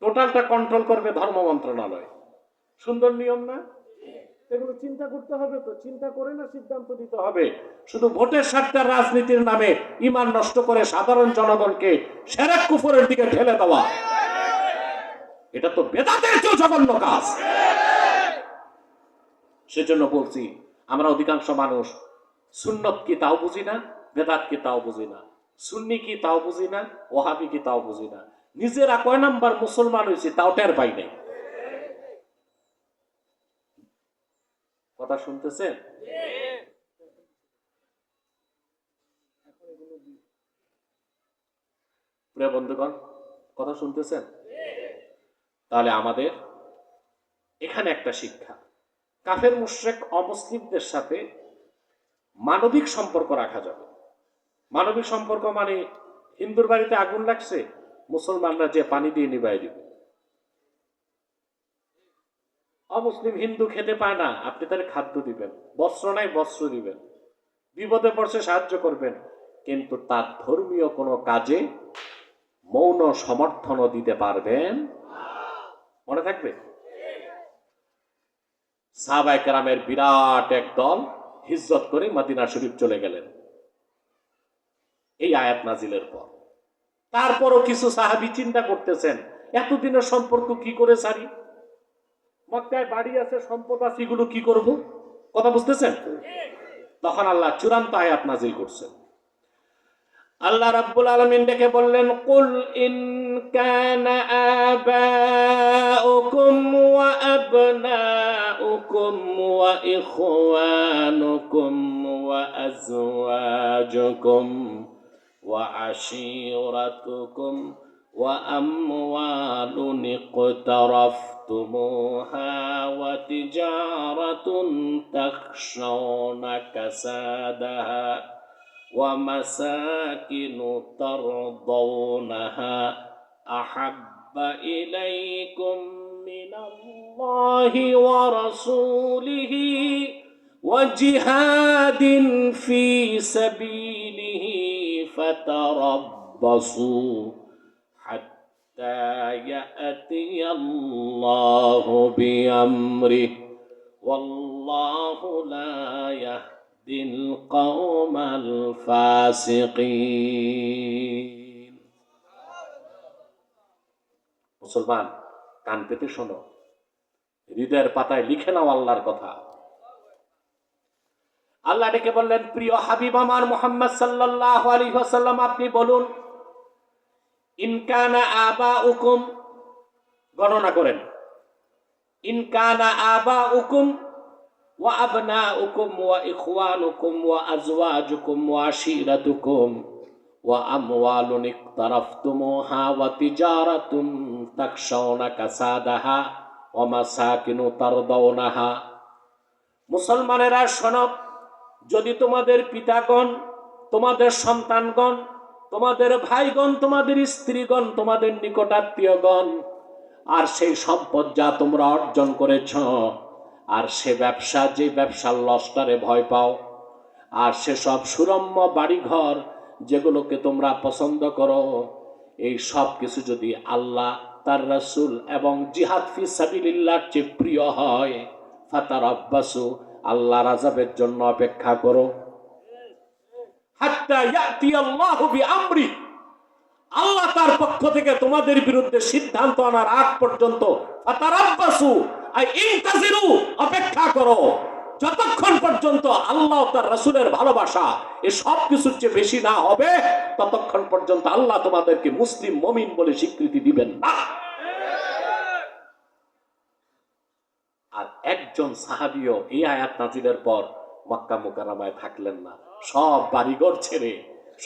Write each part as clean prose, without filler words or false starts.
টোটালটা কন্ট্রোল করবে ধর্ম মন্ত্রণালয়। সুন্দর নিয়ম না? এগুলো চিন্তা করতে হবে, তো চিন্তা করে না সিদ্ধান্ত দিতে হবে। শুধু ভোটের স্বার্থে রাজনীতির নামে ঈমান নষ্ট করে সাধারণ জনগণকে শিরক কুফরের দিকে ঠেলে দেওয়া, এটা তো বেদাতের চেয়েও জঘন্য কাজ। সেজন্য বলছি, আমরা অধিকাংশ মানুষ সুন্নত কি তাও বুঝি না, বেদাত কি তাও বুঝি না, সুন্নি কি তাও বুঝি না, ওহাবি কি তাও বুঝি না। নিজেরা কয় নাম্বার মুসলমান হয়েছি তাও টের পাই নাই। কথা শুনতেছেন? প্রিয় বন্ধুগণ, কথা শুনতেছেন? তাহলে আমাদের এখানে একটা শিক্ষা, কাফের মুশরিক অমুসলিমদের সাথে মানবিক সম্পর্ক রাখা যাবে। মানবিক সম্পর্ক মানে হিন্দুর বাড়িতে আগুন লাগছে, মুসলমানরা যে পানি দিয়ে নিবাই দিবে। অমুসলিম হিন্দু খেতে পায় না, আপনি তার খাদ্য দিবেন, বস্ত্র নাই বস্ত্র দিবেন, বিপদে পড়ছে সাহায্য করবেন, কিন্তু তার ধর্মীয় কোনো কাজে মৌন সমর্থনও দিতে পারবেন। মনে থাকবে, সাহাবায়ে কেরামের বিরাট এক দল হিজরত করে মদিনা শরীফ চলে গেলেন এই আয়াত নাজিলের পর। তারপরও কিছু সাহাবী চিন্তা করতেছেন, এতদিনের সম্পর্ক কি করে সারি, মক্কায় বাড়ি আছে, সম্পদ আছে, এগুলো কি করব? কথা বুঝতেছেন? তখন আল্লাহ চূড়ান্ত আয়াত নাজিল করছেন। আল্লাহ রাব্বুল আলামিন ডেকে বললেন, কুল ইন কানা আবাউকুম ওয়া আবনাউকুম ওয়া ইখওয়ানুকুম ওয়া আজওয়াজুকুম ওয়া আশীরাতুকুম ওয়া আমওয়ালুন ইকতারাফতুমুহা ওয়া তিজারাতুন তাখশাউনা কাসাদাহা ومساكن ترضونها أحب إليكم من الله ورسوله وجهاد في سبيله فتربصوا حتى يأتي الله بأمره والله لا يهدي القوم الفاسقين। মুসলমান, কান পেতে শোনো, হৃদয়ের পাতায় লিখে নাও আল্লাহর কথা। আল্লাহ ডেকে বললেন, প্রিয় হাবিব আমার মুহাম্মদ সাল্লাল্লাহু আলাইহি ওয়াসাল্লাম, আপনি বলুন, ইন কানা আবাউকুম, গণনা করেন, ইন কানা আবাউকুম ওয়া আবনাউকুম ওয়া ইখওয়ানুকুম ওয়া আজওয়াজুকুম ওয়া আশীরাতুকুম ওয়া আমওয়ালুন ইকতারাফতুমুহা ওয়া তিজারাতুন তাখশাউনা কাসাদাহা ওয়া মাসাকিনু তারদাউনাহা। মুসলমানেরা শোনো, যদি তোমাদের পিতাগণ, তোমাদের সন্তানগণ, তোমাদের ভাইগণ, তোমাদের স্ত্রীগণ, তোমাদের নিকটাত্মীয়গণ, আর সেই সম্পদ যা তোমরা অর্জন করেছ, আর সে ব্যবসা, যে ব্যবসার লসটারে ভয় পাও, আর সেসব সুরম্য বাড়িঘর যেগুলোকে তোমরা পছন্দ করো, এই সব কিছু যদি আল্লাহ, তার রাসূল এবং জিহাদ ফি সাবিলিল্লাহর চেয়ে প্রিয় হয়, ফাতারাব্বাসু, আল্লাহর আযাবের জন্য অপেক্ষা করো, হাত্তা ইয়াতি আল্লাহু বিআমরি, আল্লাহ তার পক্ষ থেকে তোমাদের বিরুদ্ধে সিদ্ধান্ত আনার আগ পর্যন্ত, ফাতারাব্বাসু আই ইনতাজিরু, অপেক্ষা করো, যতক্ষণ পর্যন্ত আল্লাহ তার রাসূলের ভালোবাসা এই সব কিছুর চেয়ে বেশি না হবে, ততক্ষণ পর্যন্ত আল্লাহ তোমাদেরকে মুসলিম মুমিন বলে স্বীকৃতি দিবেন না। আর একজন সাহাবীও এই আয়াত নাজিলের পর মক্কা মুকাররমায় থাকলেন না। সব বাড়িঘর ছেড়ে,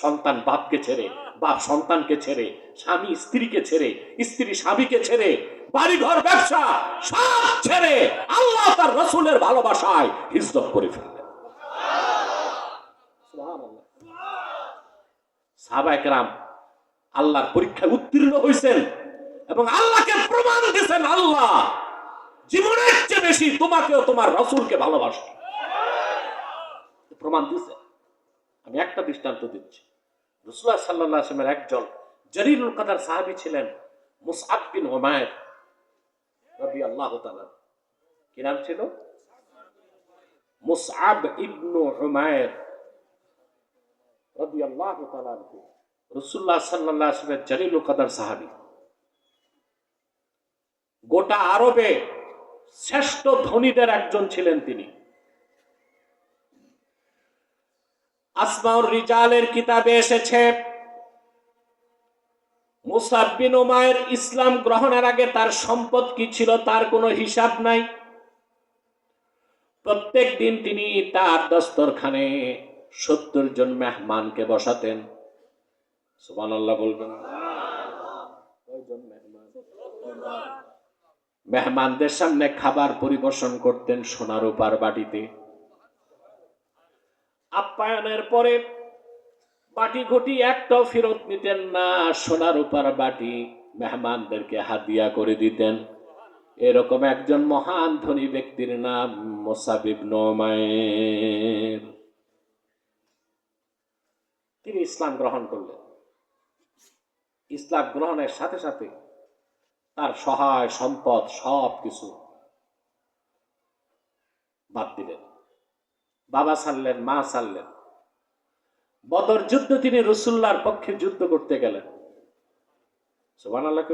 সন্তান বাপকে ছেড়ে, বাপ সন্তানকে ছেড়ে, স্বামী স্ত্রীকে ছেড়ে, স্ত্রী স্বামীকে ছেড়ে, বাড়িঘর ব্যবসা সব ছেড়ে আল্লাহ তার রাসূলের ভালোবাসায় হিজরত করে ফেললেন। সুবহানাল্লাহ। সাহাবায়ে কেরাম আল্লাহর পরীক্ষায় উত্তীর্ণ হয়েছেন এবং আল্লাহকে প্রমাণ দিয়েছেন, আল্লাহ জীবনের চেয়ে বেশি তোমাকেও তোমার রাসূলকে ভালোবাসে, প্রমাণ দিয়েছেন। আমি একটা দৃষ্টান্ত দিচ্ছি। রাসূলুল্লাহ সাল্লাল্লাহু আলাইহি ওয়াসাল্লামের একজন জলিলুল কদর সাহাবী ছিলেন মুসআব বিন উমাইর রাদিয়াল্লাহু তাআলা। কি নাম ছিল? মুসআব ইবনু উমাইর রাদিয়াল্লাহু তাআলা। রাসূলুল্লাহ সাল্লাল্লাহু আলাইহি ওয়াসাল্লামের জলিলুল কদর সাহাবী, গোটা আরবে শ্রেষ্ঠ ধনীদের একজন ছিলেন তিনি। আসমাউর রিজালের কিতাবে এসেছে, মুসআব বিন উমাইর ইসলাম গ্রহণের আগে তার সম্পদ কি ছিল তার কোনো হিসাব নাই। প্রত্যেক দিন তিনি তার দস্তরখানে 70 জন মেহমানকে বসাতেন। সুবহানাল্লাহ বলবেন। কয়জন মেহমান? মেহমানদের সামনে খাবার পরিবেশন করতেন সোনা রূপার বাটিতে। আপ্যায়নের পরে বাটি ঘটি একটাও ফেরত নিতেন না, সোনা রূপার বাটি মেহমানদেরকে হাদিয়া করে দিতেন। এরকম একজন মহান ধনী ব্যক্তির নাম মুসআব ইবনে উমাইর। তিনি ইসলাম গ্রহণ করলেন। ইসলাম গ্রহণের সাথে সাথে তার সহায় সম্পদ সব কিছু বাদ দিলেন। বাবা ছাড়লেন, মা ছাড়লেন। বদর যুদ্ধ তিনি রাসূলুল্লাহর পক্ষে যুদ্ধ করতে গেলেন। সুবহানাল্লাহ।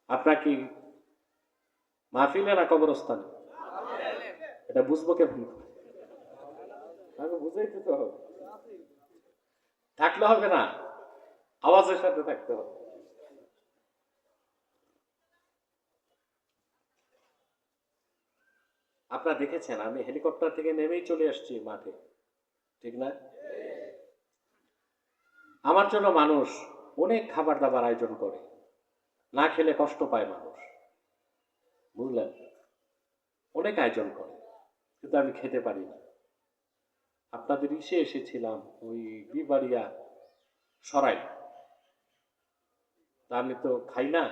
আপনার কি মাহফিলে না কবরস্থানে? এটা বুঝবো কেমন? বুঝাইতে তো হবে, থাকলে হবে না, আওয়াজের সাথে থাকতে হবে। আপনারা দেখেছেন আমি হেলিকপ্টার থেকে নেমেই চলে আসছি মাঠে, ঠিক না? আমার জন্য মানুষ অনেক খাবার দাবার আয়োজন করে, না খেলে কষ্ট পায় মানুষ, বুঝলেন? অনেক আয়োজন করে, কিন্তু আমি খেতে পারি না। আপনাদের ইসে এসেছিলাম ওই বিবাড়িয়া সরাই, তা আমি তো খাই না।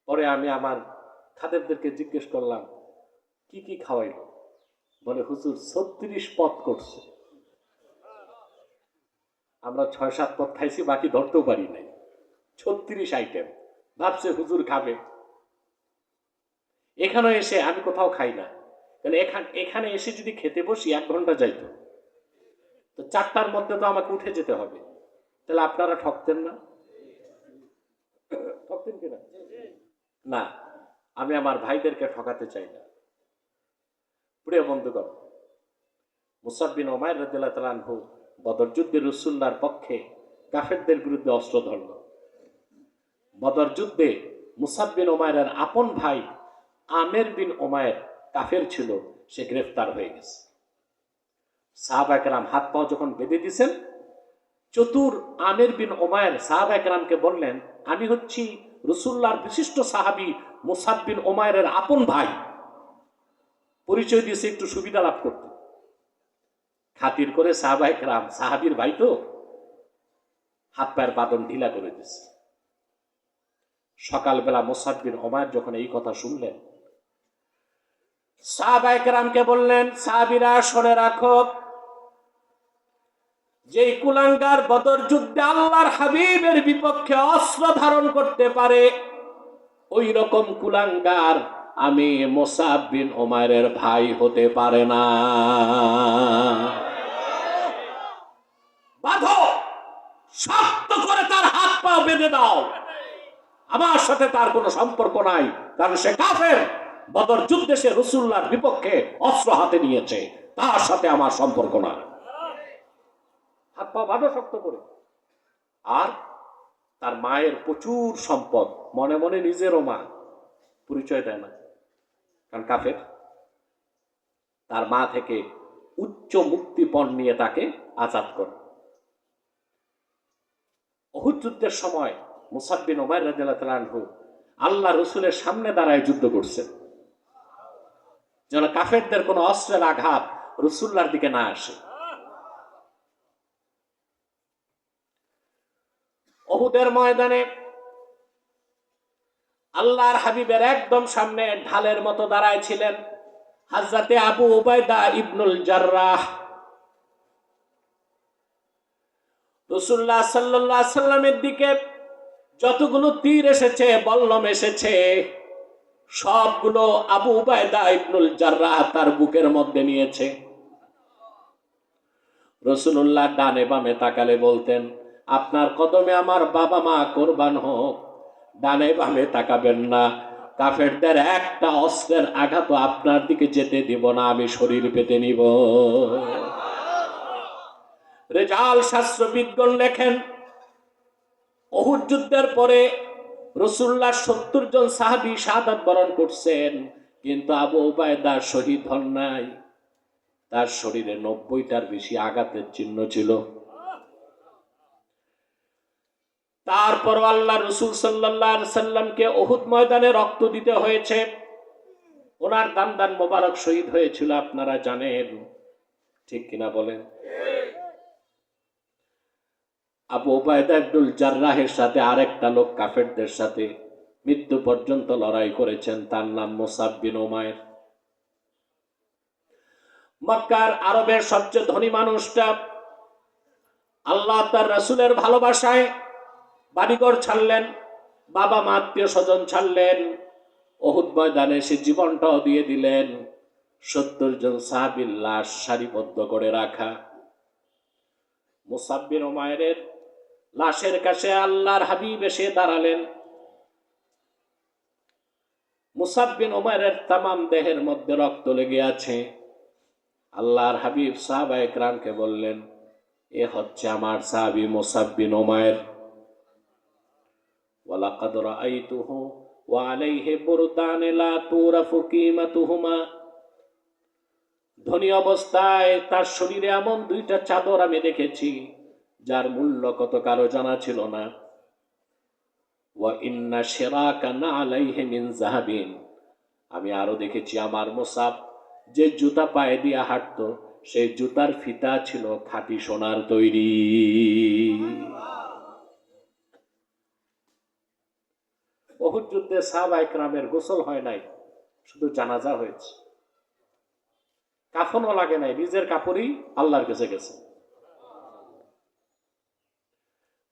পরে আমি আমার খাদেমদেরকে জিজ্ঞেস করলাম কি কি খাওয়াইল। বলে হুজুর 36 পদ করছে। আমরা 6-7 পদ খাইছি, বাকি ধরতেও পারি নাই। 36 আইটেম। ভাবছে হুজুর খাবে। এখানে এসে আমি কোথাও খাই না, তাহলে এখানে এসে যদি খেতে বসি 1 ঘন্টা যাইতো, তো 4টার মধ্যে তো আমাকে উঠে যেতে হবে। তাহলে আপনারা ঠকতেন না? ঠকতেন কিনা? না, আমি আমার ভাইদেরকে ঠকাতে চাই না। প্রিয় বন্ধুগণ, মুসআব বিন উমাইর রাদিয়াল্লাহু তাআলা আনহু বদর যুদ্ধে রাসূলুল্লাহর পক্ষে কাফেরদের বিরুদ্ধে অস্ত্র ধরল। বদর যুদ্ধে মুসআব বিন উমাইরের আপন ভাই আমের বিন উমাইর কাফের ছিল, সে গ্রেফতার হয়ে গেছে। সাহাবায়ে কেরাম হাত পা যখন বেঁধে দিয়েছেন, চতুর আমের বিন উমাইর সাহাবায়ে কেরামকে বললেন, আমি হচ্ছি রাসূলুল্লাহর বিশিষ্ট সাহাবী মুসআব বিন উমাইরের আপন ভাই। পরিচয় দিয়েছে একটু সুবিধা লাভ করতে। খাতির করে সাহাবায়ে কেরাম, সাহাবীর ভাই তো, হাত পায়ের বাঁধন ঢিলা করে দিয়েছে। সকালবেলা মুসআব বিন উমাইর যখন এই কথা শুনলেন, সাহাবায়ে কেরামকে বললেন, সাহাবীরা শুনে রাখো, যে কুলাঙ্গার বদর যুদ্ধে আল্লাহর হাবিবের বিপক্ষে অস্ত্র ধারণ করতে পারে, ওই রকম কুলাঙ্গার আমি মুসআব বিন উমাইরের ভাই হতে পারে না। বাঁধো, শক্ত করে তার হাত পা বেঁধে দাও। আমার সাথে তার কোনো সম্পর্ক নাই, কারণ সে কাফের। বদর যুদ্ধে সে রাসূলুল্লাহর বিপক্ষে অস্ত্র হাতে নিয়েছে, তার সাথে আমার সম্পর্ক না। হাত পা বাঁধো শক্ত করে। আর তার মায়ের প্রচুর সম্পদ, মনে মনে নিজেরও মা, পরিচয় দেয় না, কারণ কাফের। তার মা থেকে উচ্চ মুক্তিপণ নিয়ে তাকে আজাদ করে। উহুদ যুদ্ধের সময় মুসআব বিন উমাইর রাদিয়াল্লাহু তাআলা আনহু আল্লাহ রাসূলের সামনে দাঁড়ায় যুদ্ধ করছেন, যেন কাফেরদের কোনো অস্ত্রের আঘাত রাসূলুল্লাহর দিকে না আসে। উহুদের ময়দানে আল্লাহর হাবিবের একদম সামনে ঢালের মতো দাঁড়ায় ছিলেন হযরতে আবু উবাইদা ইবনুল জাররাহ। রাসূলুল্লাহ সাল্লাল্লাহু আলাইহি সাল্লামের দিকে যতগুলো তীর এসেছে, বল্লম এসেছে, সবগুলো আবু উবায়দা ইবনুল জাররাহ তার বুকের মধ্যে নিয়েছে। রাসূলুল্লাহ ডানে বামে তাকালে বলতেন, আপনার কদমে আমার বাবা মা কোরবান হোক। ডানে বামে তাকাবেন না, কাফেরদের একটা অস্ত্রের আঘাত আপনার দিকে যেতে দিব না, আমি শরীর পেতে নিব। রেজাল শাস্ত্রবিদগণ লেখেন, উহুদ যুদ্ধের পরে রাসূলুল্লাহ ৭০ জন সাহাবী শাহাদাত বরণ করছেন, কিন্তু আবু উবায়দা শহীদ হন নাই। তার শরীরে ৯০টার বেশি আঘাতের চিহ্ন ছিল। তারপর আল্লাহ রাসূল সাল্লাল্লাহু আলাইহি সাল্লামকে উহুদ ময়দানে রক্ত দিতে হয়েছে। ওনার দান মোবারক শহীদ হয়েছিল, আপনারা জানেন, ঠিক কিনা বলেন? আবু উবায়দা ইবনুল জাররাহের সাথে আরেকটা লোক কাফেরদের সাথে মৃত্যু পর্যন্ত লড়াই করেছেন, তার নাম মুসাব বিন উমাইর। মক্কার আরবের সবচেয়ে ধনী মানুষটা আল্লাহ তার রাসূলের ভালোবাসায় বাড়িঘর ছাড়লেন, বাবা মা আত্মীয় স্বজন ছাড়লেন, উহুদ ময়দানে সে জীবনটাও দিয়ে দিলেন। ৭০ জন সাহাবীর লাশ সারিবদ্ধ করে রাখা। মুসাব বিন উমাইরের লাশের কাছে আল্লাহর হাবিব এসে দাঁড়ালেন। মুসাব বিন উমাইরের তামাম দেহের মধ্যে রক্ত লেগে আছে। আল্লাহর হাবিব সাহাবায়ে কেরামকে বললেন, এ হচ্ছে আমার সাহাবী মুসাব বিন উমাইর। ওয়ালাকাদ রাআইতুহু ওয়া আলাইহি বুরদান লা তুরাফু কিমাতুহুমা। ধনী অবস্থায় তার শরীরে এমন 2টা চাদর আমি দেখেছি যার মূল্য কত কারো জানা ছিল না। ওয়া ইন্না শিরাকা আলাইহি মিন যাহাবিন। আমি আরো দেখেছি আমার মুসাব যে জুতা পায়ে দিয়ে হাঁটতো, সেই জুতার ফিতা ছিল খাঁটি সোনার তৈরি। উহুদ যুদ্ধে সাহাবায়ে কেরামের গোসল হয় নাই, শুধু জানাজা হয়েছে। কাফনও লাগে নাই, নিজের কাপড়ই আল্লাহর কাছে গেছে।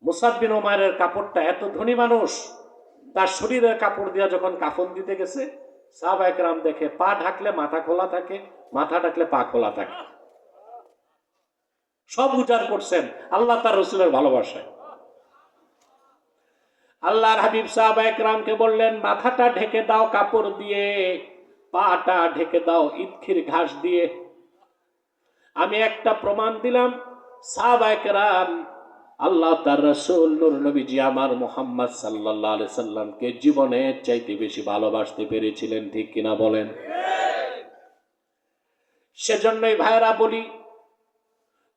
মুসাব বিন উমাইরের কাপড়টা, এত ধনী মানুষ, তার শরীরের কাপড় দিয়া যখন কাফন দিতে গেছে, সাহাবায়ে কেরাম দেখে পা ঢাকলে মাথা খোলা থাকে, মাথা ঢাকলে পা খোলা থাকে। সব উজাড় করছেন আল্লাহ তার রাসূলের ভালোবাসায়। আল্লাহর হাবিব সাহাবায়ে কেরামকে বললেন, মাথাটা ঢেকে দাও কাপড় দিয়ে, পাটা ঢেকে দাও ইৎখির ঘাস দিয়ে। আমি একটা প্রমাণ দিলাম, সাহাবায়ে কেরাম আল্লাহ তার রাসূল নূর নবীজি আমার মুহাম্মদ সাল্লাল্লাহু আলাইহি সাল্লামকে জীবনের চাইতে বেশি ভালোবাসতে পেরেছিলেন, ঠিক কিনা বলেন? সেজন্যই ভাইরা বলি,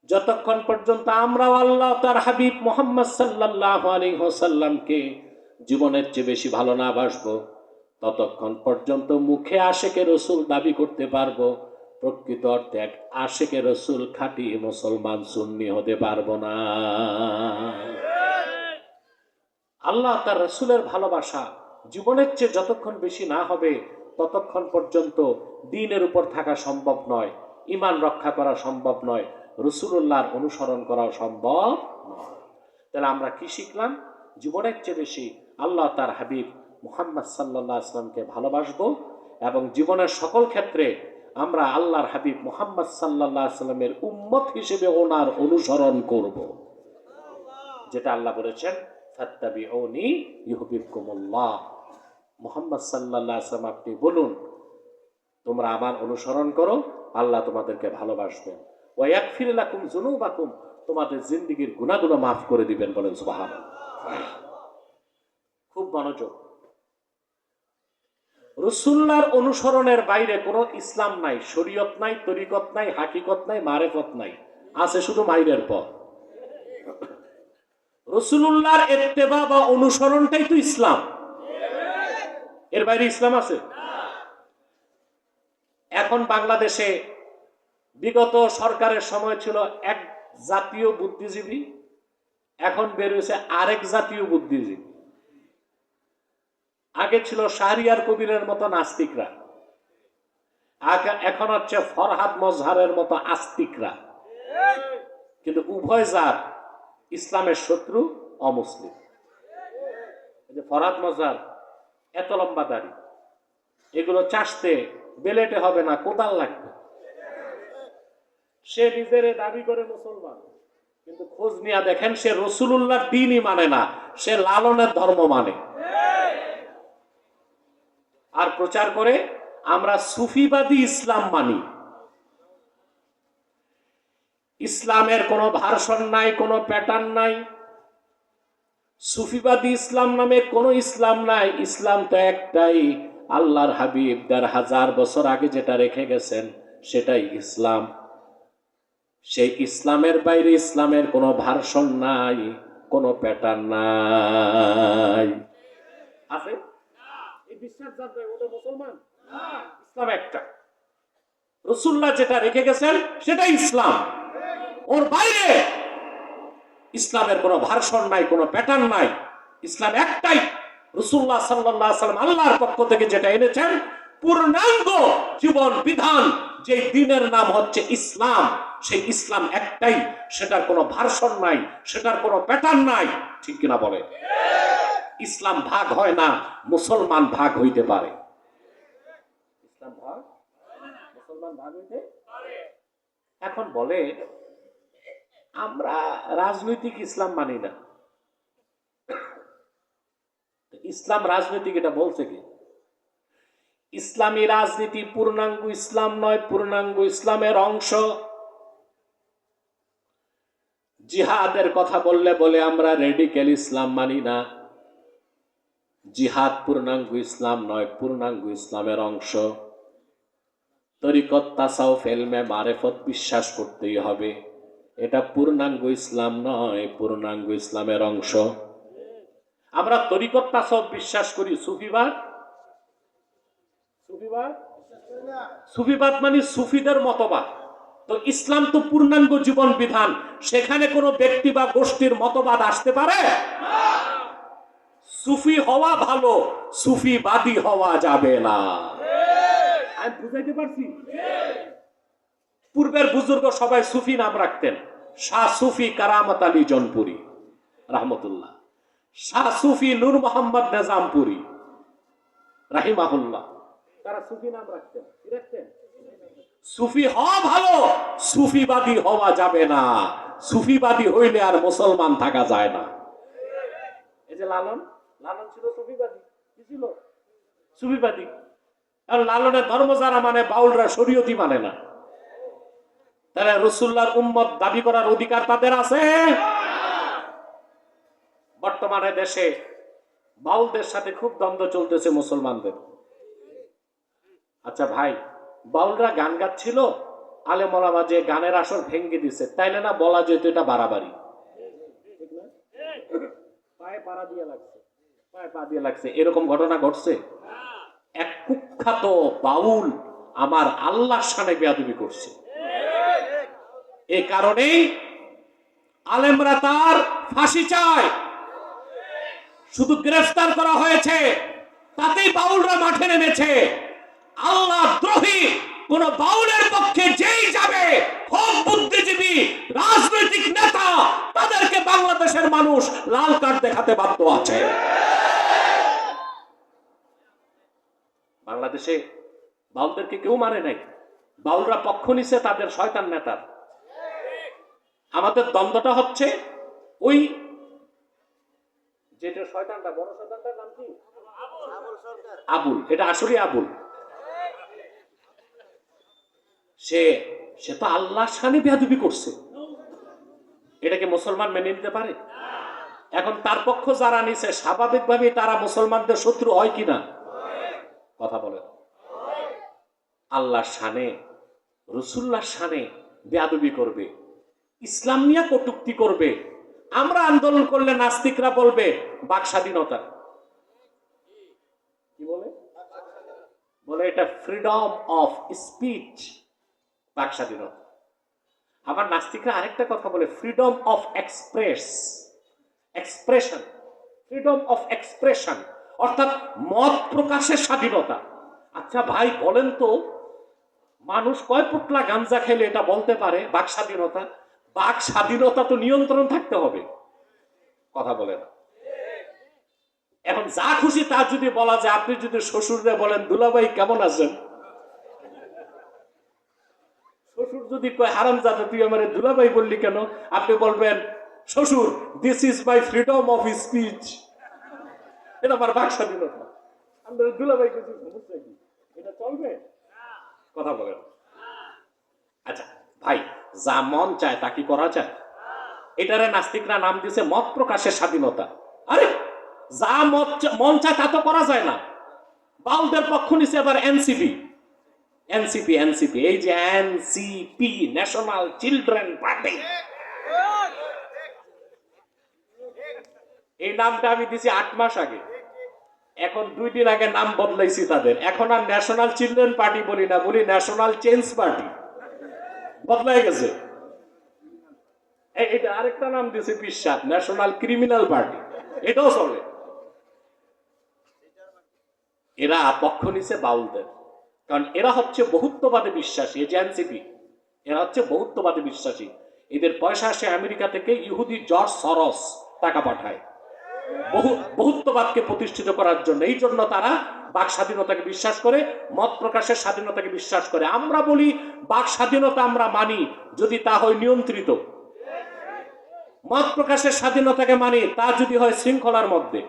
যতক্ষণ পর্যন্ত আমরা আল্লাহ তার হাবিব মুহাম্মদ সাল্লাল্লাহু আলাইহি ওয়াসাল্লামকে জীবনের চেয়ে বেশি ভালো না বাসবো, ততক্ষণ পর্যন্ত মুখে আশেকে রাসূল দাবি করতে পারবো, প্রকৃত অর্থে এক আশেকে রাসূল খাঁটি মুসলমান সুন্নি হতে পারবো না। আল্লাহ তার রাসূলের ভালোবাসা জীবনের চেয়ে যতক্ষণ বেশি না হবে, ততক্ষণ পর্যন্ত দ্বীনের উপর থাকা সম্ভব নয়, ঈমান রক্ষা করা সম্ভব নয়, রাসূলুল্লাহর অনুসরণ করা সম্ভব নয়। তাহলে আমরা কি শিখলাম? জীবনের চেয়ে বেশি আল্লাহ তার হাবিব মুহাম্মদ সাল্লাল্লাহু আলাইহি ওয়াসাল্লামকে ভালোবাসবো এবং জীবনের সকল ক্ষেত্রে আমরা আল্লাহর হাবিব মুহাম্মদ সাল্লাল্লাহু আলাইহি ওয়াসাল্লামের উম্মত হিসেবে ওনার অনুসরণ করব, যেটা আল্লাহ বলেছেন, ফাত্তাবিউনি ইউহিব্বুকুমুল্লাহ। মুহাম্মদ সাল্লাল্লাহু আলাইহি ওয়াসাল্লাম আপনি বলুন, তোমরা আমার অনুসরণ করো, আল্লাহ তোমাদেরকে ভালোবাসবেন। ওয়া ইয়াগফির লাকুম যুনুবাকুম, তোমাদের জিন্দেগীর গুনাহগুলো মাফ করে দিবেন। বলেন সুবহানাল্লাহ। খুব মনোযোগ। রাসূলুল্লাহর অনুসরণের বাইরে কোনো ইসলাম নাই, শরীয়ত নাই, তরিকত নাই, হাকিকত নাই, মারেফত নাই, আছে শুধু মাইরের পথ। রাসূলুল্লাহর ইত্তেবা বা অনুসরণটাই তো ইসলাম, এর বাইরে ইসলাম আছে? এখন বাংলাদেশে বিগত সরকারের সময় ছিল এক জাতীয় বুদ্ধিজীবী, এখন বের হয়েছে আরেক জাতীয় বুদ্ধিজীবী। আগে ছিল শাহরিয়ার কবিরের মতো নাস্তিকরা, এখন হচ্ছে ফরহাদ মজহারের মতো আস্তিকরা। কিন্তু উভয় জাত ইসলামের শত্রু, অমুসলিম। ফরহাদ মজার এত লম্বা দাড়ি, এগুলো চাষতে বেলেটে হবে না, কোদাল লাগবে। সে নিজের দাবি করে মুসলমান, কিন্তু খোঁজ নিয়ে দেখেন সে রসুলুল্লাহর দ্বীনই মানে না, সে লালনের ধর্ম মানে। আর প্রচার করে আমরা সুফিবাদী ইসলাম মানি। ইসলামের কোনো ভার্সন নাই, কোনো প্যাটার্ন নাই। সুফিবাদী ইসলাম নামে কোনো ইসলাম নাই। ইসলাম তো একটাই, আল্লাহর হাবিব ১,৫০০ বছর আগে যেটা রেখে গেছেন সেটাই ইসলাম। সেই ইসলামের বাইরে ইসলামের কোনো ভার্সন নাই, কোনো প্যাটার্ন নাই। আছে এই বিশ্বাস জানবে ওটা মুসলমান? ইসলাম একটা, রাসূলুল্লাহ যেটা রেখে গেছেন সেটাই ইসলাম। ওর বাইরে ইসলামের কোনো ভার্সন নাই, কোনো প্যাটার্ন নাই। ইসলাম একটাই, রাসূলুল্লাহ সাল্লাল্লাহু আলাইহি ওয়াসাল্লাম আল্লাহর পক্ষ থেকে যেটা এনেছেন পূর্ণাঙ্গ জীবন বিধান, যে দ্বীনের নাম হচ্ছে ইসলাম, সেই ইসলাম একটাই, সেটার কোনো ভার্সন নাই, সেটার কোনো প্যাটার্ন নাই। ঠিক কিনা বলে? ইসলাম ভাগ হয় না, মুসলমান ভাগ হইতে পারে। ইসলাম ভাগ, মুসলমান ভাগ হইতে পারে। এখন বলে আমরা রাজনৈতিক ইসলাম মানি না। ইসলাম রাজনৈতিক এটা বলছে কি? ইসলামী রাজনীতি পূর্ণাঙ্গ ইসলাম নয়, পূর্ণাঙ্গ ইসলামের অংশ। জিহাদের কথা বললে বলে আমরা রেডিক্যাল ইসলাম মানি না। জিহাদ পূর্ণাঙ্গ ইসলাম নয়, পূর্ণাঙ্গ ইসলামের অংশ। তরিকত, তাসাউফ, ইলমে মারিফত বিশ্বাস করতেই হবে, এটা পূর্ণাঙ্গ ইসলাম নয়, পূর্ণাঙ্গ ইসলামের অংশ। আমরা তরিকত, তাসাউফ বিশ্বাস করি, সুফিবাদ, সুফিবাদ, সুফিবাদ মানে সুফিদের মতবাদ। তো ইসলাম তো পূর্ণাঙ্গ জীবন বিধান, সেখানে কোনো ব্যক্তি বা গোষ্ঠীর মতবাদ আসতে পারে? সুফি হওয়া ভালো, সুফিবাদী হওয়া যাবে না। আমি বুঝাইতে পারছি? পূর্বের বুজুর্গ সবাই সুফি নাম রাখতেন। শাহ সুফি কারামত আলী জনপুরি রাহমাতুল্লাহ, শাহ সুফি নূর মোহাম্মদ নিজামপুরি রাহিমাহুল্লাহ, তারা সুফি নাম রাখতেন। কি রাখতেন? সুফি হওয়া ভালো, সুফিবাদী হওয়া যাবে না। সুফিবাদী হইলে আর মুসলমান থাকা যায় না। এই যে লালন, লালন ছিল সুফিবাদী। কি ছিল? সুফিবাদী। আর লালনের ধর্ম যারা মানে, বাউলরা শরীয়তি মানে না। তাহলে রাসূলুল্লাহর উম্মত দাবি করার অধিকার তাদের আছে? বর্তমানে দেশে বাউলদের সাথে খুব দ্বন্দ্ব চলতেছে মুসলমানদের। আচ্ছা ভাই, বাউলরা গান গাচ্ছিল, আলেম ওলামা যে গানের আসর ভেঙে দিছে, তাইলে না বলা যেত এটা বাড়াবাড়ি? ঠিক না? পায়ে পাড়া দিয়ে লাগছে, পায়ে পা দিয়ে লাগছে, এরকম ঘটনা ঘটছে। এক কুখ্যাত বাউল আমার আল্লাহর শানে বেয়াদবি করছে। এই কারণেই আলেমরা তার ফাঁসি চায়। শুধু গ্রেফতার করা হয়েছে, তাতেই বাউলরা মাঠে নেমেছে। আল্লাহ দ্রোহী কোন বাউলের পক্ষে যেই যাবে, হোক বুদ্ধিজীবী, রাজনৈতিক নেতা, তাদেরকে বাংলাদেশের মানুষ লাল কার্ড দেখাতে বাধ্য আছে। বাংলাদেশে বাউলদেরকে কেউ মানে নাই। বাউলরা পক্ষ নিছে তাদের শয়তান নেতার। আমাদের দ্বন্দ্বটা হচ্ছে ওই যেটা শয়তানটা, বড় শয়তানটার নাম কি? আবুল। এটা আসলে আবুল। সে তো আল্লাহর শানে বেয়াদবি করছে, এটাকে মুসলমান মেনে নিতে পারে? এখন তার পক্ষ যারা নিছে, স্বাভাবিকভাবে তারা মুসলমানদের শত্রু হয় কিনা? কথা বলেন। আল্লাহর শানে, রাসূলুল্লাহর শানে বেয়াদবি করবে, ইসলাম নিয়ে কটূক্তি করবে। আমরা আন্দোলন করলে নাস্তিকরা বলবে বাক স্বাধীনতা। কি বলে? বলে এটা ফ্রিডম অফ স্পিচ, বাক স্বাধীনতা। আবার নাস্তিকরা আরেকটা কথা বলে, freedom of expression, freedom of expression, অর্থাৎ মত প্রকাশের স্বাধীনতা। আচ্ছা ভাই বলেন তো, মানুষ কয় পোটলা গাঞ্জা খেলে এটা বলতে পারে বাক স্বাধীনতা? বাক স্বাধীনতা তো নিয়ন্ত্রণ থাকতে হবে। কথা বলে না। এখন যা খুশি তা যদি বলা যায়, আপনি যদি শ্বশুরে বলেন দুলাভাই কেমন আছেন, শ্বশুর যদি কয় হারামজাদা তুই আমার দুলাভাই বললি কেন, আপনি বলবেন শ্বশুর this is my freedom of speech, এটা আমার বাক স্বাধীনতা, আমরা দুলাভাই কিছু সমস্যা কি, এটা চলবে? কথা বলেন। আচ্ছা ভাই, যা মন চায় তা কি করা যায়? এটারে নাস্তিকরা নাম দিয়েছে মত প্রকাশের স্বাধীনতা। আরে যা মন চায় তা তো করা যায় না। বাউলদের পক্ষ নিছে এবার এনসিপি, এনসিপি এনসিপি, এই যে এনসিপি, ন্যাশনাল চিলড্রেন পার্টি, এই নামটা আমি দিছি 8 মাস আগে, এখন 2 দিন আগে নাম বদলাইছি তাদের, এখন আর ন্যাশনাল চিলড্রেন পার্টি বলি না, বলি ন্যাশনাল চেঞ্জ পার্টি, বদলাই গেছে। এটা আরেকটা নাম দিয়েছে পিসাব, ন্যাশনাল ক্রিমিনাল পার্টি, এটাও চলে। এরা পক্ষ নিছে বাউলদের, কারণ এরা হচ্ছে বহুত্ববাদে বিশ্বাসী। এই যে এনসিপি, এরা হচ্ছে বহুত্ববাদে বিশ্বাসী। এদের পয়সা আসে আমেরিকা থেকে, ইহুদি জর্জ সরস টাকা পাঠায় বহুত্ববাদকে প্রতিষ্ঠিত করার জন্য। এই জন্য তারা বাক স্বাধীনতাকে বিশ্বাস করে, মত প্রকাশের স্বাধীনতাকে বিশ্বাস করে। আমরা বলি বাক স্বাধীনতা আমরা মানি যদি তা হয় নিয়ন্ত্রিত, মত প্রকাশের স্বাধীনতাকে মানি তা যদি হয় শৃঙ্খলার মধ্যে।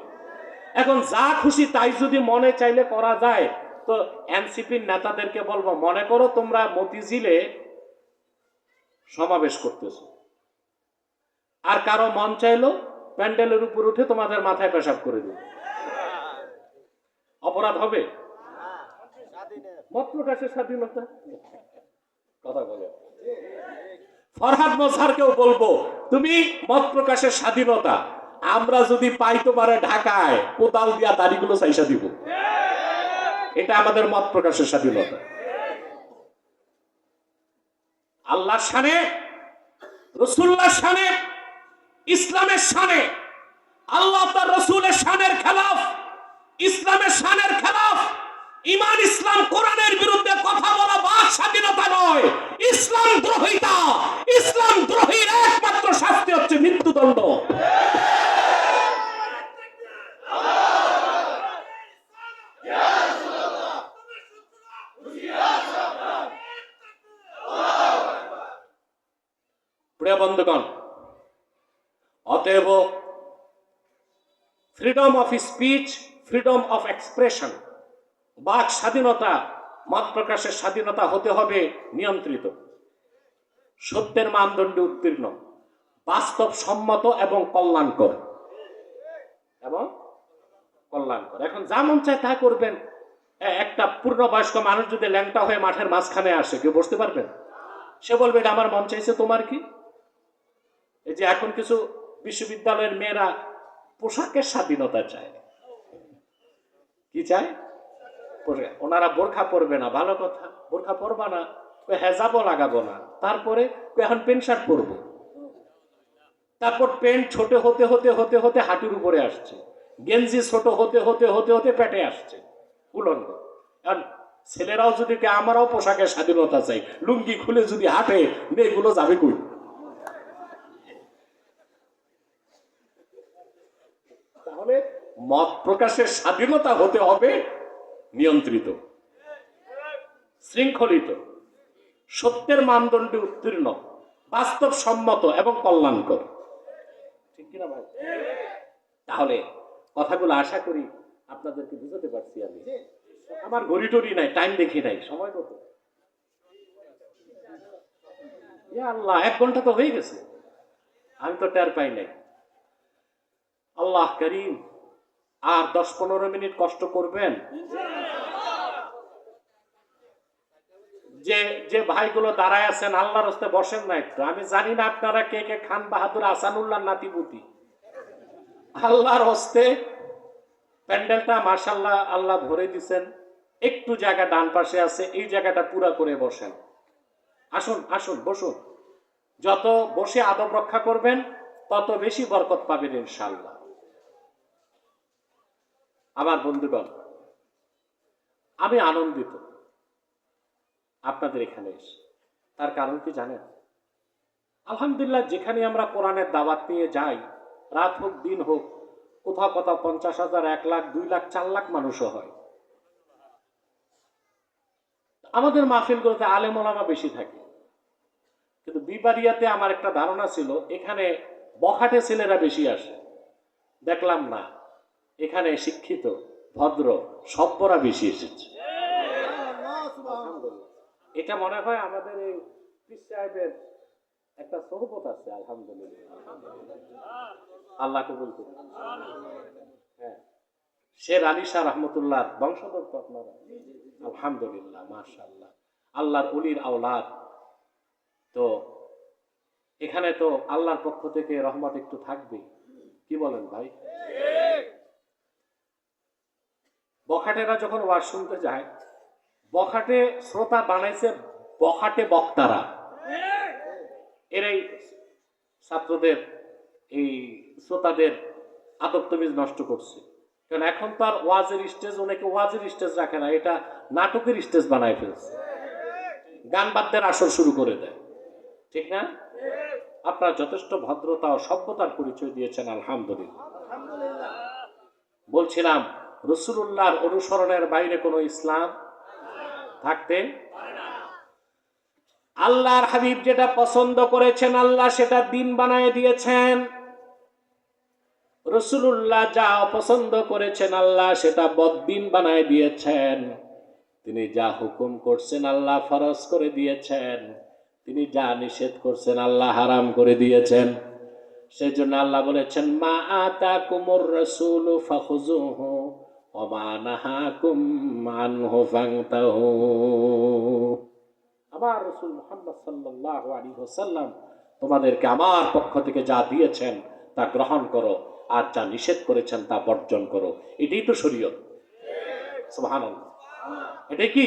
এখন যা খুশি তাই যদি মনে চাইলে করা যায়, তো এনসিপির নেতাদেরকে বলবো, মনে করো তোমরা মতিঝিলে সমাবেশ করতেছো, আর কারো মন চাইলো প্যান্ডেলের উপর উঠে তোমাদের মাথায় পেশাব করে দিল, অপরাধ হবে? মত প্রকাশের স্বাধীনতা, কথা বলে। ফরহাদ মজহারকেও বলবো, তুমি মত প্রকাশের স্বাধীনতা, আমরা যদি পাই তোমারে ঢাকায় কোদাল দিয়া দাড়িগুলো চাইসা দিব, এটা আমাদের মত প্রকাশের স্বাধীনতা। আল্লাহর শানে, রাসূলুল্লাহর শানে, ইসলামের শানে, আল্লাহ তার রাসূলের শানের খেলাফ, ইসলামের শানের খেলাফ, ঈমান ইসলাম কোরআনের বিরুদ্ধে কথা বলা বাক স্বাধীনতা নয়, ইসলাম দ্রোহিতা। ইসলাম দ্রোহীর একমাত্র শাস্তি হচ্ছে মৃত্যুদণ্ড। প্রিয় বন্ধুগণ, অতএব freedom of speech, freedom of expression, বাক স্বাধীনতা, মত প্রকাশের স্বাধীনতা হতে হবে নিয়ন্ত্রিত, সত্যের মানদণ্ডে উত্তীর্ণ, বাস্তবসম্মত এবং কল্যাণকর, এবং কল্যাণকর। এখন যা মন চায় তা করবেন। একটা পূর্ণবয়স্ক মানুষ যদি ল্যাংটা হয়ে মাঠের মাঝখানে আসে, কেউ বসতে পারবেন? সে বলবে এটা আমার মন চাইছে, তোমার কি? এই যে এখন কিছু বিশ্ববিদ্যালয়ের মেয়েরা পোশাকের স্বাধীনতা চায়, কি চায়? ওনারা বোরখা পরবে না, ভালো কথা, বোরখা পরবা না, হেজাবও লাগাবো না, তারপরে এখন প্যান্ট শার্ট পরবো, তারপর প্যান্ট ছোট হতে হতে হতে হতে হাঁটুর উপরে আসছে, গেঞ্জি ছোট হতে হতে হতে হতে পেটে আসছে, উলঙ্গ। কারণ ছেলেরাও যদি আমরাও পোশাকের স্বাধীনতা চাই, লুঙ্গি খুলে যদি হাঁটে, মেয়েগুলো যাবে কই? তাহলে মত প্রকাশের স্বাধীনতা হতে হবে নিয়ন্ত্রিত, শৃঙ্খলিত, সত্যের মানদণ্ডে উত্তীর্ণ, বাস্তবসম্মত এবং কল্যাণকর, ঠিক কিনা ভাই? তাহলে কথাগুলো আশা করি আপনাদেরকে বুঝাতে পারছি। আমি আমার ঘড়ি টড়ি নাই, টাইম দেখি নাই, সময় কত? ইয়া আল্লাহ, 1 ঘন্টা তো হয়ে গেছে, আমি তো টের পাই নাই। আল্লাহ করিম, আর 10-15 মিনিট কষ্ট করবেন। যে যে ভাইগুলো দাঁড়ায় আছেন, আল্লাহর রাস্তে বসেন না একটু। আমি জানি না আপনারা কে কে খান বাহাদুর আসানুল্লাহ নাতিপুতি। আল্লাহর হস্তে প্যান্ডেলটা মাশাআল্লাহ আল্লাহ ভরে দিছেন, একটু জায়গা ডান পাশে আছে, এই জায়গাটা পুরা করে বসেন। আসুন আসুন বসুন, যত বসে আদব রক্ষা করবেন তত বেশি বরকত পাবেন ইনশাআল্লাহ। আমার বন্ধুগণ, আমি আনন্দিত আপনাদের এখানে এসে। তার কারণ কি জানেন? আলহামদুলিল্লাহ, যেখানে আমরা কোরআনের দাওয়াত নিয়ে যাই, রাত হোক দিন হোক, কোথাও কোথাও 50,000, 1 লাখ, 2 লাখ, 4 লাখ মানুষও হয়। আমাদের মাহফিলগুলোতে আলেম ওলামা বেশি থাকে, কিন্তু বিবাড়িয়াতে আমার একটা ধারণা ছিল এখানে বখাটে ছেলেরা বেশি আসে। দেখলাম না, এখানে শিক্ষিত ভদ্র সভ্যরা বেশি এসেছে। এটা মনে হয় আমাদের এই পীর সাহেবের একটা সহবত আছে। আলহামদুলিল্লাহ, আল্লাহ কবুল করুন। হ্যাঁ, শের আলী শাহ রহমতুল্লাহ বংশধর তো আপনারা। আলহামদুলিল্লাহ, মাশাআল্লাহ, আল্লাহর ওলির আওলাদ। তো এখানে তো আল্লাহর পক্ষ থেকে রহমত একটু থাকবে, কি বলেন ভাই? বখাটেরা যখন ওয়াজ শুনতে যায়, বখাটে শ্রোতা বানাইছে বখাটে বক্তারা। এরাই ছাত্রদের, এই শ্রোতাদের আদব তমিজ নষ্ট করছে। কারণ এখন তো আর ওয়াজের স্টেজ, অনেকে ওয়াজের স্টেজ রাখে না, এটা নাটকের স্টেজ বানায় ফেলছে, গান বাদ্যের আসর শুরু করে দেয়, ঠিক না? আপনারা যথেষ্ট ভদ্রতা ও সভ্যতার পরিচয় দিয়েছেন, আলহামদুলিল্লাহ। বলছিলাম, রাসূলুল্লাহর অনুসরণের বাইরে কোনো ইসলাম থাকতে, আল্লাহর হাবিব যেটা পছন্দ করেছেন আল্লাহ সেটা দিন বানায় দিয়েছেন। রাসূলুল্লাহ যা অপছন্দ করেছেন আল্লাহ সেটা বদ্দিন বানায় দিয়েছেন। তিনি যা হুকুম করছেন আল্লাহ ফরজ করে দিয়েছেন, তিনি যা নিষেধ করছেন আল্লাহ হারাম করে দিয়েছেন। সেজন্য আল্লাহ বলেছেন, মা আতাকুমুর রাসূলু ফাখুযুহু ওয়া মা নাহাকুম আনহু ফান্তাহু। আমার রাসূল মুহাম্মদ সাল্লাল্লাহু আলাইহি ওয়াসাল্লাম তোমাদেরকে আমার পক্ষ থেকে যা দিয়েছেন তা গ্রহণ করো, আর যা নিষেধ করেছেন তা বর্জন করো। এটাই তো শরীয়ত। সুবহানাল্লাহ, এটাই কি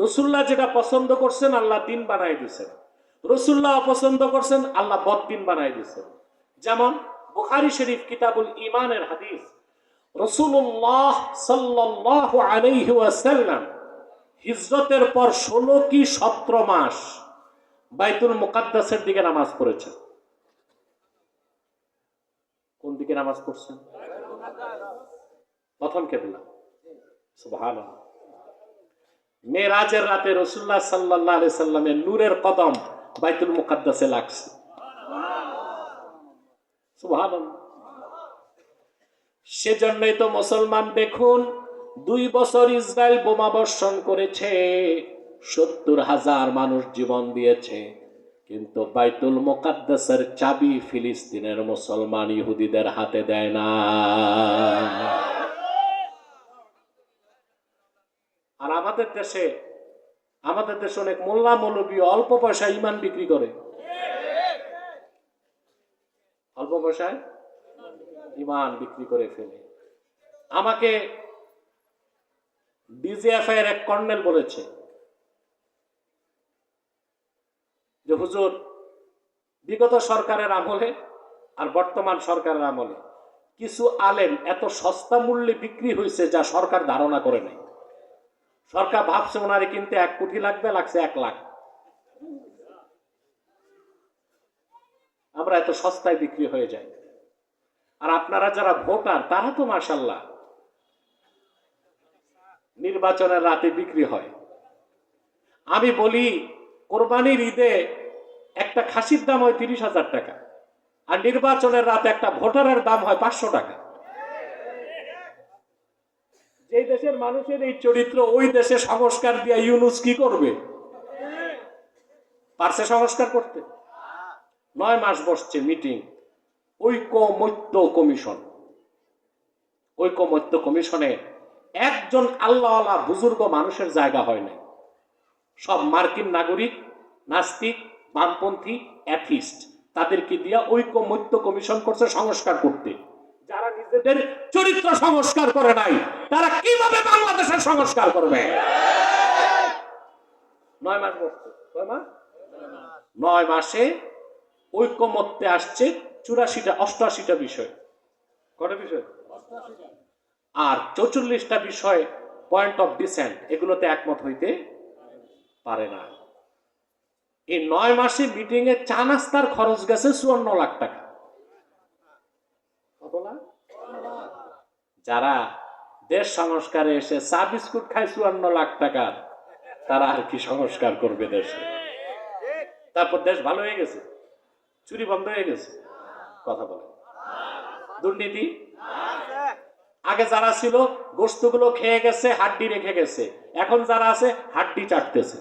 রাসূলুল্লাহ যেটা পছন্দ করছেন আল্লাহ দিন বানায় দিয়েছেন, রাসূলুল্লাহ অপছন্দ করছেন আল্লাহ বদ্দিন বানায় দিয়েছেন। যেমন বুখারী শরীফ কিতাবুল ঈমানের হাদিস, রাসূলুল্লাহ সাল্লাল্লাহু আলাইহি ওয়াসাল্লাম হিজরতের পর 16 কি 17 মাস বাইতুল মুকাদ্দাসের দিকে নামাজ পড়েছেন। কোন দিকে নামাজ পড়ছেন? প্রথম কিবলা। সুবহানাল্লাহ। মেরাজের রাতে রাসূলুল্লাহ সাল্লাল্লাহু আলাইহি সাল্লামের নূরের কদম বাইতুল মুকাদ্দাসে লাগছে। সুবহানাল্লাহ। সেজন্যই তো মুসলমান দেখুন 2 বছর ইসরায়েল বোমা বর্ষণ করেছে, 70,000 মানুষ জীবন দিয়েছে, কিন্তু বাইতুল মুকাদ্দাসের চাবি ফিলিস্তিনের মুসলমান ইহুদিদের হাতে দেয় না। আর আমাদের দেশে অনেক মোল্লা মৌলবী অল্প পয়সা ইমান বিক্রি করে, অল্প পয়সায় ইমান বিক্রি করে ফেলে। আমাকে ডিজিএফআই এর এক কর্নেল বলেছে যে হুজুর, বিগত সরকারের আমলে আর বর্তমান সরকারের আমলে কিছু আলেম এত সস্তা মূল্যে বিক্রি হয়েছে যা সরকার ধারণা করে নাই। সরকার ভাবছে ওনারে কিনতে 1 কোটি লাগবে, লাগছে 1 লাখ। আমরা এত সস্তায় বিক্রি হয়ে যাই। আর আপনারা যারা ভোটার তারা তো মাশাআল্লাহ নির্বাচনের রাতে বিক্রি হয়। আমি বলি, কোরবানির ঈদে একটা খাসির দাম হয় 30,000 টাকা, আর নির্বাচনের রাতে একটা ভোটারের দাম হয় 500 টাকা। যে দেশের মানুষের এই চরিত্র, ওই দেশে সংস্কার দিয়ে ইউনূস কি করবে? পারছে সংস্কার করতে? 9 মাস বসছে মিটিং, ঐকমত্য কমিশন। ঐকমত্য কমিশনে একজন আল্লাহওয়ালা বুজুর্গ মানুষের জায়গা হয় না। সব মার্কিন নাগরিক, নাস্তিক, বামপন্থী, অ্যাথিস্ট, তাদেরকে দিয়া ঐকমত্য কমিশন করছে সংস্কার করতে। যারা নিজেদের চরিত্র সংস্কার করে নাই তারা কিভাবে বাংলাদেশের সংস্কার করবে? 9 মাস বসছে। 9 মাসে ঐকমত্যে আসছে 84টা 88টা বিষয়। কটা বিষয়? আর 44টা বিষয় পয়েন্ট অফ ডিসেন্ট, এগুলোতে একমত হইতে পারে না। এই 9 মাসে মিটিং এ চা নাস্তার খরচ গেছে 54 লাখ টাকা। লাখ? যারা দেশ সংস্কারে এসে চা বিস্কুট খায় 54 লাখ টাকা, তারা আর কি সংস্কার করবে দেশে? তারপর দেশ ভালো হয়ে গেছে, চুরি বন্ধ হয়ে গেছে? কথা বলে। দুর্নীতি আগে যারা ছিল গোশতগুলো খেয়ে গেছে, হাড্ডি রেখে গেছে, এখন যারা আছে হাড্ডি চাটতেছে।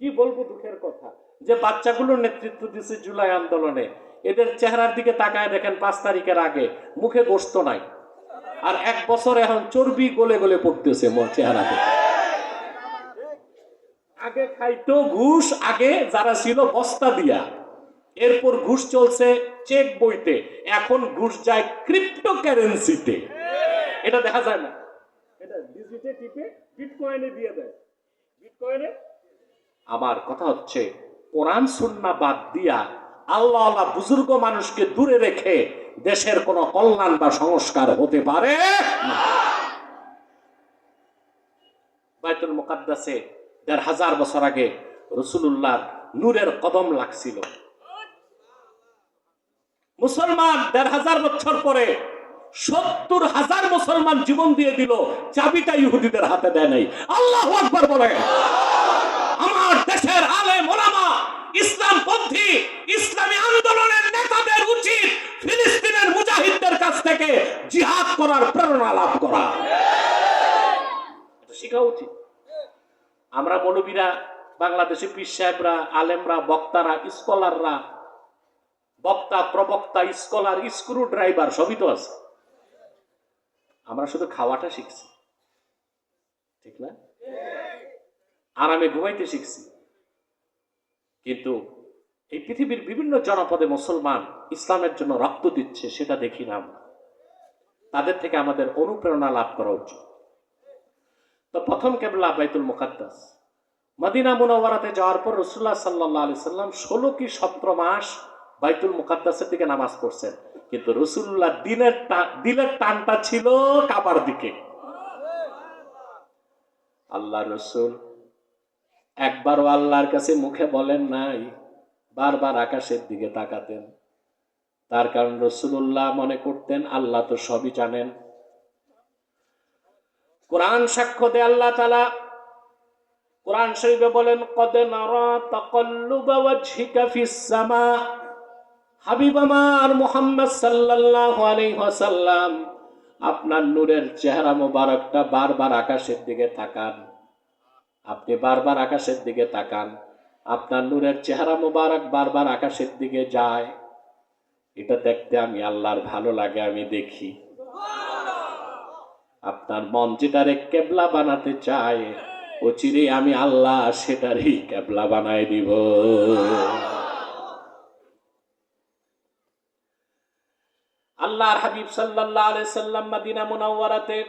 কি বলবো দুঃখের কথা, যে বাচ্চাগুলো নেতৃত্ব দিচ্ছে জুলাই আন্দোলনে, এদের চেহারার দিকে তাকায় দেখেন 5 তারিখের আগে মুখে গোশত নাই, আর 1 বছর এখন চর্বি গলে গলে পড়তেছে চেহারাতে। আগে খাইতো ঘুষ, আগে যারা ছিল বস্তা দিয়া, এরপর ঘুষ চলছে চেক বইতে, এখন ঘুষ যায় ক্রিপ্টো কারেন্সিতে। এটা দেখা যায় না, এটা ডিজিটে টিপে বিটকয়েনে দিয়ে দেয়, বিটকয়েনে। আমার কথা হচ্ছে কোরআন সুন্নাহ বাদ দিয়া আল্লাহ আল্লাহ বুজুর্গ মানুষকে দূরে রেখে দেশের কোনো কল্যাণ বা সংস্কার হতে পারে না। বাইতুল মুকাদ্দাসে 1500 বছর আগে রাসূলুল্লাহর নূরের কদম লাগছিল। মুসলমান 1500 বছর পরে 70,000 মুসলমান জীবন দিয়ে দিল, চাবিটা ইহুদিদের হাতে দেয় নাই। আল্লাহু আকবার বলেন। আমার দেশের আলেম ওলামা, ইসলামপন্থী ইসলামী আন্দোলনের নেতাদের উচিত ফিলিস্তিনের মুজাহিদদের কাছ থেকে জিহাদ করার প্রেরণা লাভ করা, এটা শেখা উচিত। আমরা মৌলবীরা, বাংলাদেশি পীর সাহেবরা, আলেমরা, বক্তারা, স্কলাররা, বক্তা প্রবক্তা, স্কলার, স্ক্রু ড্রাইভার সবই তো আছে। আমরা শুধু খাওয়াটা শিখছি, ঠিক না? আরামে ঘুমাইতে শিখছি। কিন্তু এই পৃথিবীর বিভিন্ন জনপদে মুসলমান ইসলামের জন্য রক্ত দিচ্ছে, সেটা দেখি না আমরা। তাদের থেকে আমাদের অনুপ্রেরণা লাভ করা উচিত। তো প্রথম কিবলা বাইতুল মুকাদ্দাস। মদিনা মুনাওয়ারাতে যাওয়ার পর রাসূলুল্লাহ সাল্লাল্লাহু আলাইহি সাল্লাম 16 কি 17 মাস বাইতুল মুকাদ্দাসের দিকে নামাজ পড়ছেন, কিন্তু রাসূলুল্লাহ দিলের টানটা ছিল কাবার দিকে। আল্লাহ রাসূল একবারও আল্লাহর কাছে মুখে বলেন নাই, বারবার আকাশের দিকে তাকাতেন। তার কারণ রাসূলুল্লাহ মনে করতেন আল্লাহ তো সবই জানেন। কোরআন সাক্ষ্য দেয়, আল্লাহ তাআলা কোরআন শরীফে বলেন, কদ নারা তাকাল্লুবা ওয়াজহিকা ফিস সামা। হাবিব আমার মুহাম্মদ সাল্লাল্লাহু আলাইহি ওয়াসাল্লাম, আপনার নূরের চেহারা মোবারকটা বারবার আকাশের দিকে তাকান। আপনি বারবার আকাশের দিকে তাকান, আপনার নূরের চেহারা মোবারক বারবার আকাশের দিকে যায়। এটা দেখতে আমি আল্লাহর ভালো লাগে, আমি দেখি। আপনার মন যেটারে কেবলা বানাতে চায়, অচিরে আমি আল্লাহ সেটারই কেবলা বানায় দিব। আল্লাহর হাবিব সাল্লাল্লাহু আলাইহি সাল্লাম মদিনা মুনাওয়ারাতে